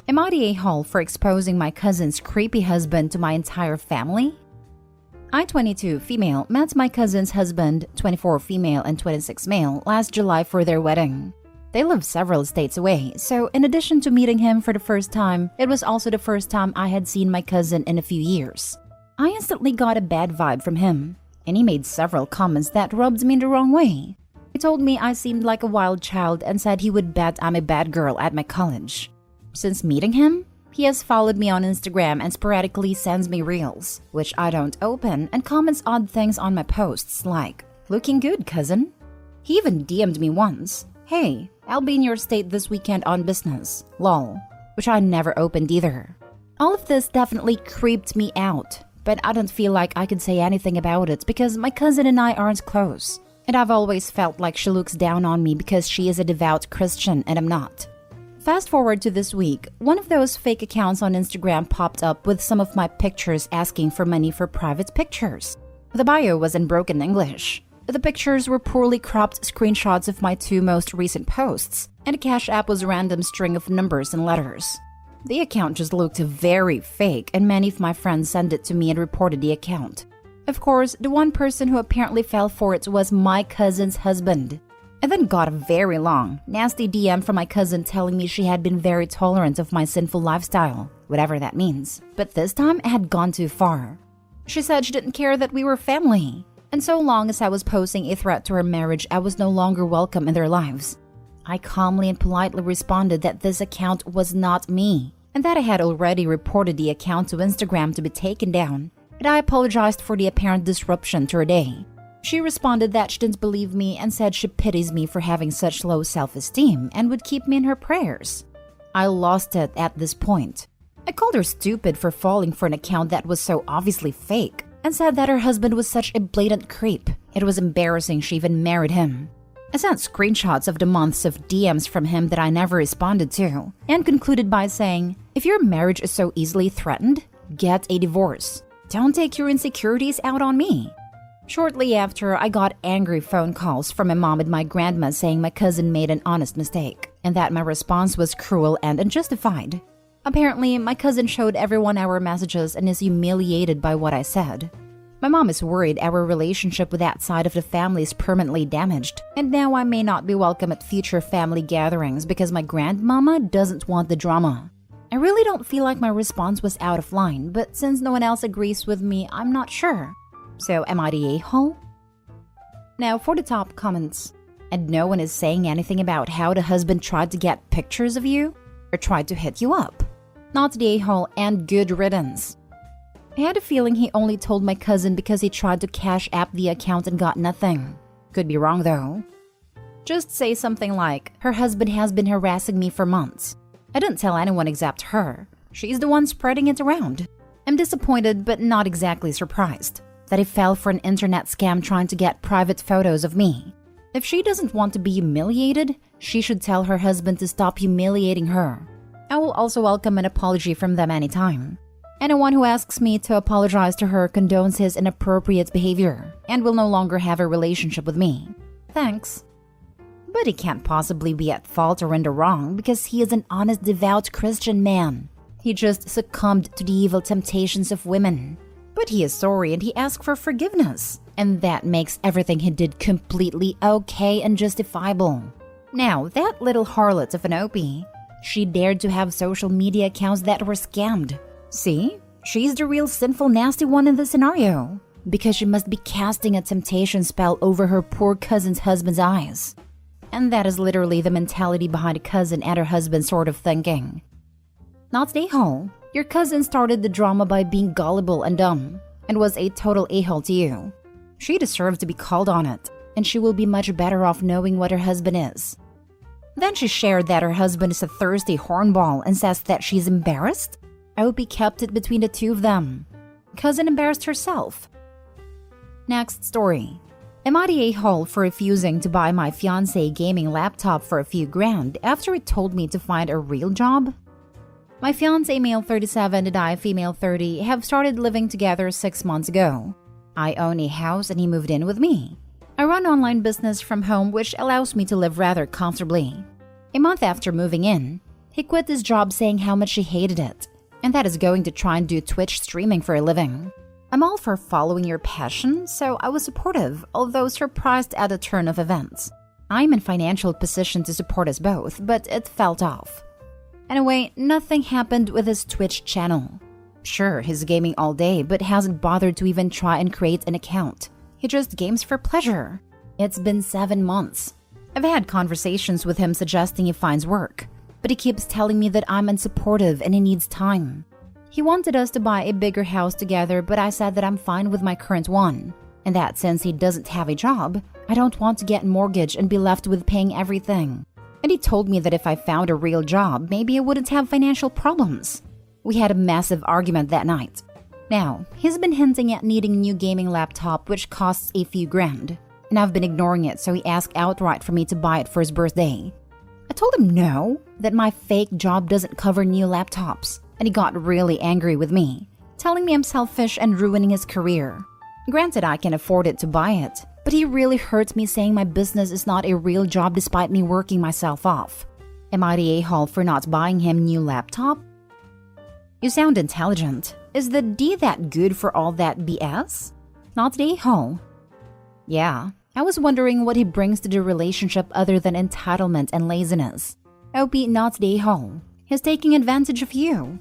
Am I the a-hole for exposing my cousin's creepy husband to my entire family? I, 22, female, met my cousin's husband, 24 female and 26 male, last July for their wedding. They live several states away, so in addition to meeting him for the first time, it was also the first time I had seen my cousin in a few years. I instantly got a bad vibe from him, and he made several comments that rubbed me the wrong way. He told me I seemed like a wild child and said he would bet I'm a bad girl at my college. Since meeting him, he has followed me on Instagram and sporadically sends me reels, which I don't open, and comments odd things on my posts like, "Looking good, cousin." He even DM'd me once, "Hey, I'll be in your state this weekend on business, lol," which I never opened either. All of this definitely creeped me out, but I don't feel like I could say anything about it because my cousin and I aren't close, and I've always felt like she looks down on me because she is a devout Christian and I'm not. Fast forward to this week, one of those fake accounts on Instagram popped up with some of my pictures asking for money for private pictures. The bio was in broken English. The pictures were poorly cropped screenshots of my 2 most recent posts, and the Cash App was a random string of numbers and letters. The account just looked very fake, and many of my friends sent it to me and reported the account. Of course, the one person who apparently fell for it was my cousin's husband. I then got a very long, nasty DM from my cousin telling me she had been very tolerant of my sinful lifestyle, whatever that means. But this time, it had gone too far. She said she didn't care that we were family, and so long as I was posting a threat to her marriage, I was no longer welcome in their lives. I calmly and politely responded that this account was not me, and that I had already reported the account to Instagram to be taken down, and I apologized for the apparent disruption to her day. She responded that she didn't believe me and said she pities me for having such low self-esteem and would keep me in her prayers. I lost it at this point. I called her stupid for falling for an account that was so obviously fake and said that her husband was such a blatant creep. It was embarrassing she even married him. I sent screenshots of the months of DMs from him that I never responded to and concluded by saying, "If your marriage is so easily threatened, get a divorce. Don't take your insecurities out on me." Shortly after, I got angry phone calls from my mom and my grandma saying my cousin made an honest mistake and that my response was cruel and unjustified. Apparently, my cousin showed everyone our messages and is humiliated by what I said. My mom is worried our relationship with that side of the family is permanently damaged, and now I may not be welcome at future family gatherings because my grandmama doesn't want the drama. I really don't feel like my response was out of line, but since no one else agrees with me, I'm not sure. So am I the a-hole? Now for the top comments. And no one is saying anything about how the husband tried to get pictures of you or tried to hit you up. Not the a-hole and good riddance. I had a feeling he only told my cousin because he tried to Cash App the account and got nothing. Could be wrong though. Just say something like, "Her husband has been harassing me for months." I didn't tell anyone except her. She's the one spreading it around. I'm disappointed but not exactly surprised that he fell for an internet scam trying to get private photos of me. If she doesn't want to be humiliated, she should tell her husband to stop humiliating her. I will also welcome an apology from them anytime. Anyone who asks me to apologize to her condones his inappropriate behavior and will no longer have a relationship with me. Thanks. But he can't possibly be at fault or in the wrong because he is an honest, devout Christian man. He just succumbed to the evil temptations of women. But he is sorry and he asked for forgiveness. And that makes everything he did completely okay and justifiable. Now, that little harlot of an OP, she dared to have social media accounts that were scammed. See? She's the real sinful nasty one in this scenario. Because she must be casting a temptation spell over her poor cousin's husband's eyes. And that is literally the mentality behind a cousin and her husband sort of thinking. Not the a-hole. Your cousin started the drama by being gullible and dumb, and was a total a-hole to you. She deserves to be called on it, and she will be much better off knowing what her husband is. Then she shared that her husband is a thirsty hornball and says that she's embarrassed. I hope he kept it between the two of them. Cousin embarrassed herself. Next story. Am I the a-hole for refusing to buy my fiancé gaming laptop for a few grand after he told me to find a real job? My fiancé, male 37, and I, female 30, have started living together 6 months ago. I own a house and he moved in with me. I run online business from home which allows me to live rather comfortably. A month after moving in, He quit his job saying how much he hated it, and that is going to try and do Twitch streaming for a living. I'm all for following your passion, so I was supportive, although surprised at the turn of events. I'm in financial position to support us both, but it felt off. Anyway, nothing happened with his Twitch channel. Sure, he's gaming all day, but hasn't bothered to even try and create an account. He just games for pleasure. It's been 7 months. I've had conversations with him suggesting he finds work, but he keeps telling me that I'm unsupportive and he needs time. He wanted us to buy a bigger house together, but I said that I'm fine with my current one, and that since he doesn't have a job, I don't want to get a mortgage and be left with paying everything. And he told me that if I found a real job, maybe I wouldn't have financial problems. We had a massive argument that night. Now, he's been hinting at needing a new gaming laptop which costs a few grand, and I've been ignoring it, so he asked outright for me to buy it for his birthday. I told him no, that my fake job doesn't cover new laptops, and he got really angry with me, telling me I'm selfish and ruining his career. Granted, I can afford it to buy it, but he really hurt me saying my business is not a real job despite me working myself off. Am I the a-hole for not buying him a new laptop? You sound intelligent. Is the D that good for all that BS? Not the a-hole. Yeah, I was wondering what he brings to the relationship other than entitlement and laziness. OP not the a-hole. He's taking advantage of you.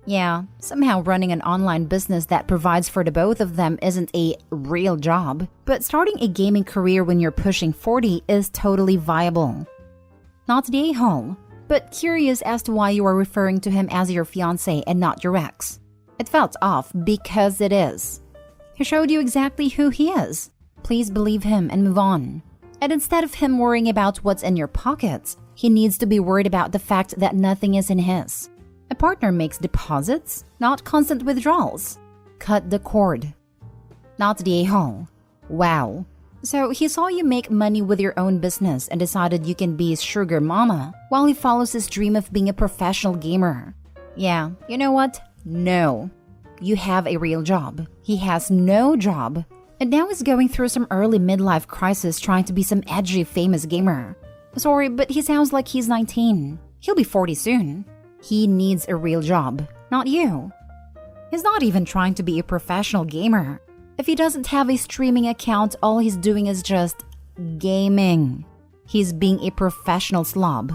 Yeah, somehow running an online business that provides for the both of them isn't a real job, but starting a gaming career when you're pushing 40 is totally viable. Not the a-hole, but curious as to why you are referring to him as your fiancé and not your ex. It felt off because it is. He showed you exactly who he is. Please believe him and move on. And instead of him worrying about what's in your pockets, he needs to be worried about the fact that nothing is in his. A partner makes deposits, not constant withdrawals. Cut the cord. Not the a-hole. Wow. So he saw you make money with your own business and decided you can be his sugar mama while he follows his dream of being a professional gamer. Yeah, you know what? No. You have a real job. He has no job. And now he's going through some early midlife crisis trying to be some edgy famous gamer. Sorry, but he sounds like he's 19. He'll be 40 soon. He needs a real job, not you. He's not even trying to be a professional gamer. If he doesn't have a streaming account, all he's doing is just gaming. He's being a professional slob.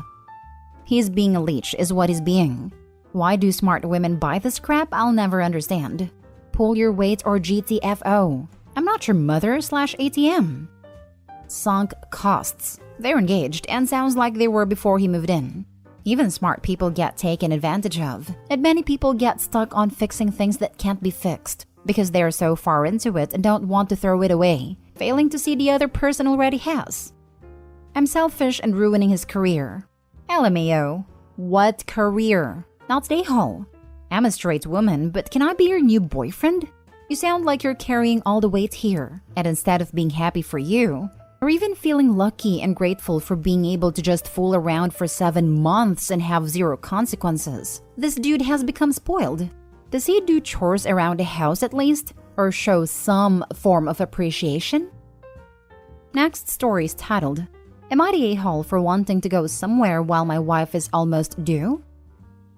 He's being a leech is what he's being. Why do smart women buy this crap? I'll never understand. Pull your weight or GTFO. I'm not your mother/ATM. Sunk costs. They're engaged and sounds like they were before he moved in. Even smart people get taken advantage of, and many people get stuck on fixing things that can't be fixed because they're so far into it and don't want to throw it away, failing to see the other person already has. I'm selfish and ruining his career. LMAO. What career? Not the a-hole. I'm a straight woman, but can I be your new boyfriend? You sound like you're carrying all the weight here, and instead of being happy for you, or even feeling lucky and grateful for being able to just fool around for 7 months and have zero consequences, this dude has become spoiled. Does he do chores around the house at least, or show some form of appreciation? Next story is titled, Am I the a-hole for wanting to go somewhere while my wife is almost due?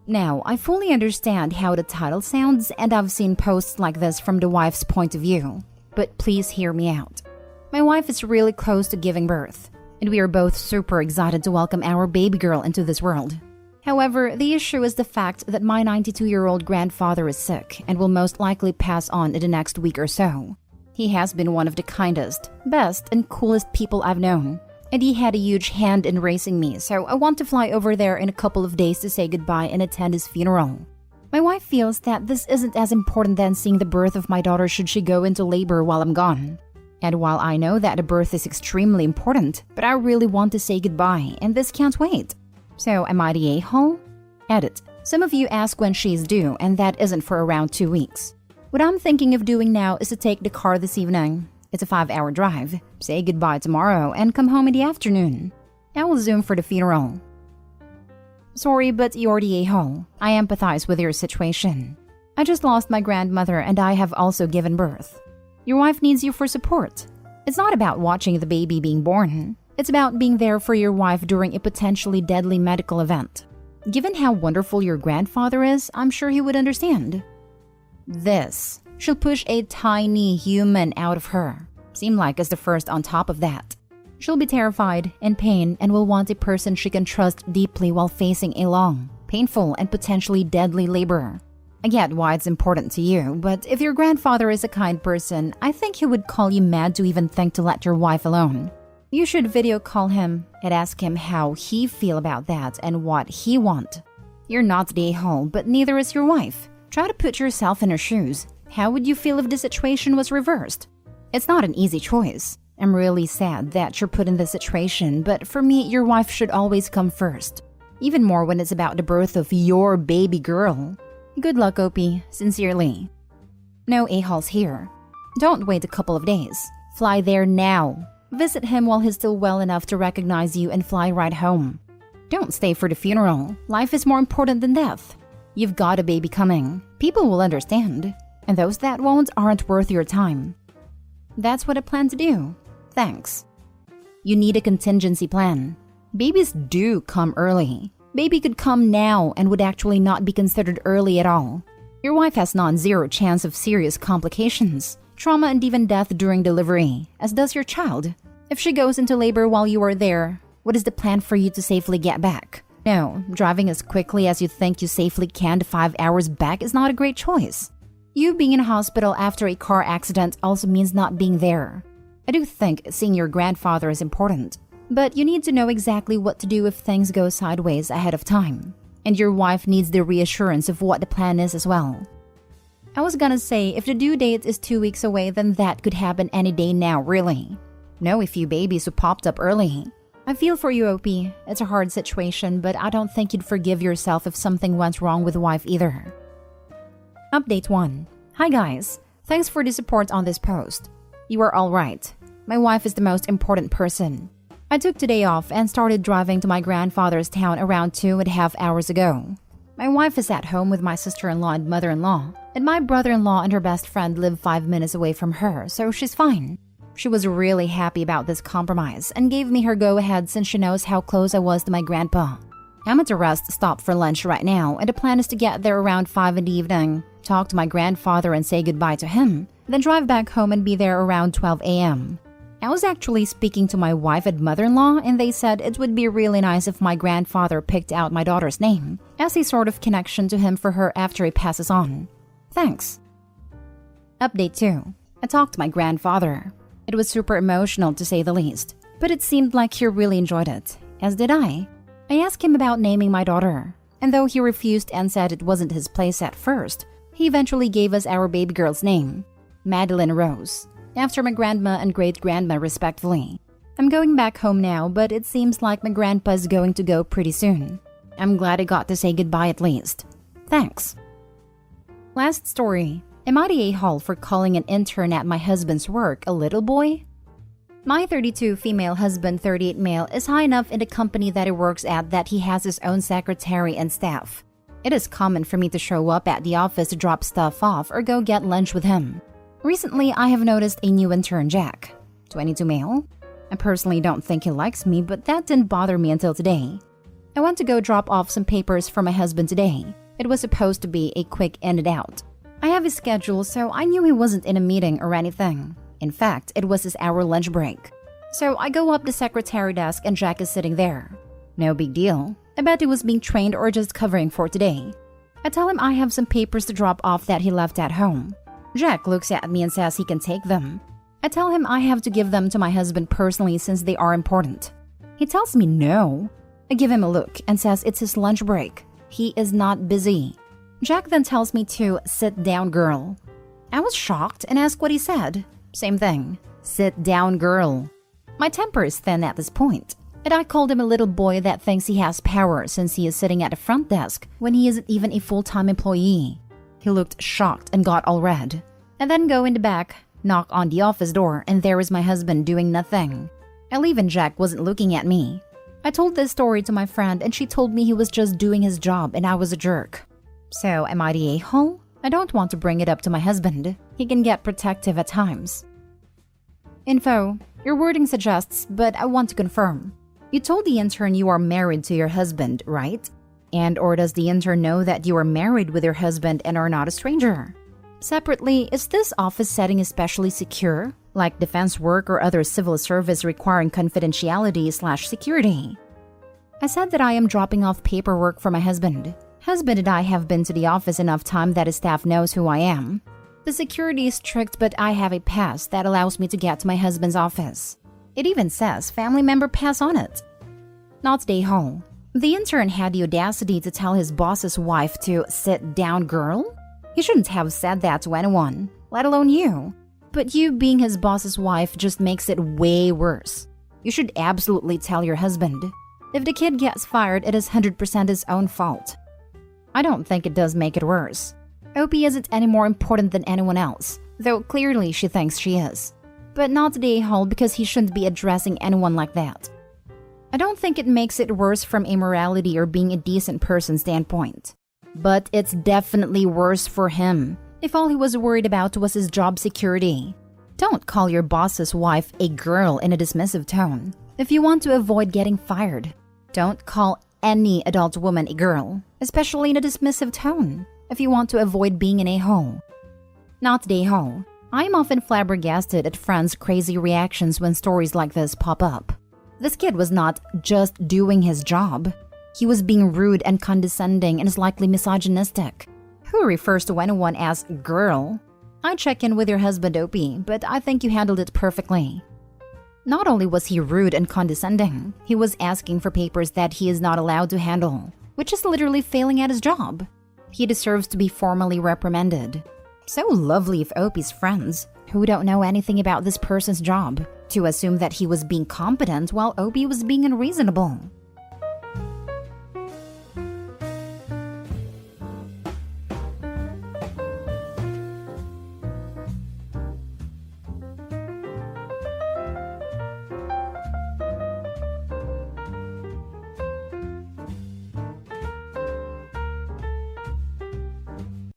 Now, I fully understand how the title sounds, and I've seen posts like this from the wife's point of view, but please hear me out. My wife is really close to giving birth, and we are both super excited to welcome our baby girl into this world. However, the issue is the fact that my 92-year-old grandfather is sick and will most likely pass on in the next week or so. He has been one of the kindest, best, and coolest people I've known, and he had a huge hand in raising me, so I want to fly over there in a couple of days to say goodbye and attend his funeral. My wife feels that this isn't as important than seeing the birth of my daughter should she go into labor while I'm gone. And while I know that the birth is extremely important, but I really want to say goodbye, and this can't wait. So am I the a-hole? Edit. Some of you ask when she's due, and that isn't for around 2 weeks. What I'm thinking of doing now is to take the car this evening. It's a 5-hour drive. Say goodbye tomorrow and come home in the afternoon. I will Zoom for the funeral. Sorry, but you're the a-hole. I empathize with your situation. I just lost my grandmother and I have also given birth. Your wife needs you for support. It's not about watching the baby being born. It's about being there for your wife during a potentially deadly medical event. Given how wonderful your grandfather is, I'm sure he would understand. This she'll push a tiny human out of her. Seem like as the first on top of that. She'll be terrified, in pain, and will want a person she can trust deeply while facing a long, painful, and potentially deadly labor. I get why it's important to you, but if your grandfather is a kind person, I think he would call you mad to even think to let your wife alone. You should video call him and ask him how he feel about that and what he want. You're not the a-hole, but neither is your wife. Try to put yourself in her shoes. How would you feel if the situation was reversed? It's not an easy choice. I'm really sad that you're put in this situation, but for me, your wife should always come first. Even more when it's about the birth of your baby girl. Good luck, Opie. Sincerely. No a-holes here. Don't wait a couple of days. Fly there now. Visit him while he's still well enough to recognize you and fly right home. Don't stay for the funeral. Life is more important than death. You've got a baby coming. People will understand. And those that won't aren't worth your time. That's what I plan to do. Thanks. You need a contingency plan. Babies do come early. Baby could come now and would actually not be considered early at all. Your wife has non-zero chance of serious complications, trauma, and even death during delivery, as does your child. If she goes into labor while you are there, what is the plan for you to safely get back? No, driving as quickly as you think you safely can to 5 hours back is not a great choice. You being in a hospital after a car accident also means not being there. I do think seeing your grandfather is important, but you need to know exactly what to do if things go sideways ahead of time. And your wife needs the reassurance of what the plan is as well. I was gonna say, if the due date is 2 weeks away, then that could happen any day now, really. Know a few babies who popped up early. I feel for you, Opie. It's a hard situation, but I don't think you'd forgive yourself if something went wrong with the wife either. Update 1. Hi guys. Thanks for the support on this post. You are all right. My wife is the most important person. I took today off and started driving to my grandfather's town around 2.5 hours ago. My wife is at home with my sister-in-law and mother-in-law, and my brother-in-law and her best friend live 5 minutes away from her, so she's fine. She was really happy about this compromise and gave me her go-ahead since she knows how close I was to my grandpa. I'm at a rest stop for lunch right now, and the plan is to get there around 5 in the evening, talk to my grandfather and say goodbye to him, then drive back home and be there around 12 a.m. I was actually speaking to my wife and mother-in-law, and they said it would be really nice if my grandfather picked out my daughter's name as a sort of connection to him for her after he passes on. Thanks. Update 2. I talked to my grandfather. It was super emotional to say the least, but it seemed like he really enjoyed it, as did I. I asked him about naming my daughter, and though he refused and said it wasn't his place at first, he eventually gave us our baby girl's name, Madeline Rose, after my grandma and great-grandma respectively. I'm going back home now, but it seems like my grandpa's going to go pretty soon. I'm glad I got to say goodbye at least. Thanks. Last story. Am I the a-hole for calling an intern at my husband's work a little boy? My 32 female husband, 38 male, is high enough in the company that he works at that he has his own secretary and staff. It is common for me to show up at the office to drop stuff off or go get lunch with him. Recently, I have noticed a new intern, Jack. 22 male. I personally don't think he likes me, but that didn't bother me until today. I went to go drop off some papers for my husband today. It was supposed to be a quick in and out. I have his schedule, so I knew he wasn't in a meeting or anything. In fact, it was his hour lunch break. So I go up the secretary desk and Jack is sitting there. No big deal. I bet he was being trained or just covering for today. I tell him I have some papers to drop off that he left at home. Jack looks at me and says he can take them. I tell him I have to give them to my husband personally since they are important. He tells me no. I give him a look and says it's his lunch break. He is not busy. Jack then tells me to sit down, girl. I was shocked and asked what he said. Same thing. Sit down, girl. My temper is thin at this point, and I called him a little boy that thinks he has power since he is sitting at the front desk when he isn't even a full-time employee. He looked shocked and got all red. And then go in the back, knock on the office door, and there is my husband doing nothing. I leave and Jack wasn't looking at me. I told this story to my friend and she told me he was just doing his job and I was a jerk. So am I the a-hole? I don't want to bring it up to my husband. He can get protective at times. Info. Your wording suggests, but I want to confirm. You told the intern you are married to your husband, right? And or does the intern know that you are married with your husband and are not a stranger? Separately, is this office setting especially secure, like defense work or other civil service requiring confidentiality/security? I said that I am dropping off paperwork for my husband. Husband and I have been to the office enough time that his staff knows who I am. The security is strict, but I have a pass that allows me to get to my husband's office. It even says family member pass on it. Not day home. The intern had the audacity to tell his boss's wife to sit down, girl. He shouldn't have said that to anyone, let alone you. But you being his boss's wife just makes it way worse. You should absolutely tell your husband. If the kid gets fired, it is 100% his own fault. I don't think it does make it worse. Opie isn't any more important than anyone else, though clearly she thinks she is. But not the a-hole because he shouldn't be addressing anyone like that. I don't think it makes it worse from a morality or being a decent person standpoint. But it's definitely worse for him, if all he was worried about was his job security. Don't call your boss's wife a girl in a dismissive tone if you want to avoid getting fired. Don't call any adult woman a girl, especially in a dismissive tone, if you want to avoid being an a-hole. Not the a-hole. I'm often flabbergasted at friends' crazy reactions when stories like this pop up. This kid was not just doing his job. He was being rude and condescending and is likely misogynistic. Who refers to anyone as girl? I check in with your husband, Opie, but I think you handled it perfectly. Not only was he rude and condescending, he was asking for papers that he is not allowed to handle, which is literally failing at his job. He deserves to be formally reprimanded. So lovely of Opie's friends, who don't know anything about this person's job, to assume that he was being competent while Opie was being unreasonable.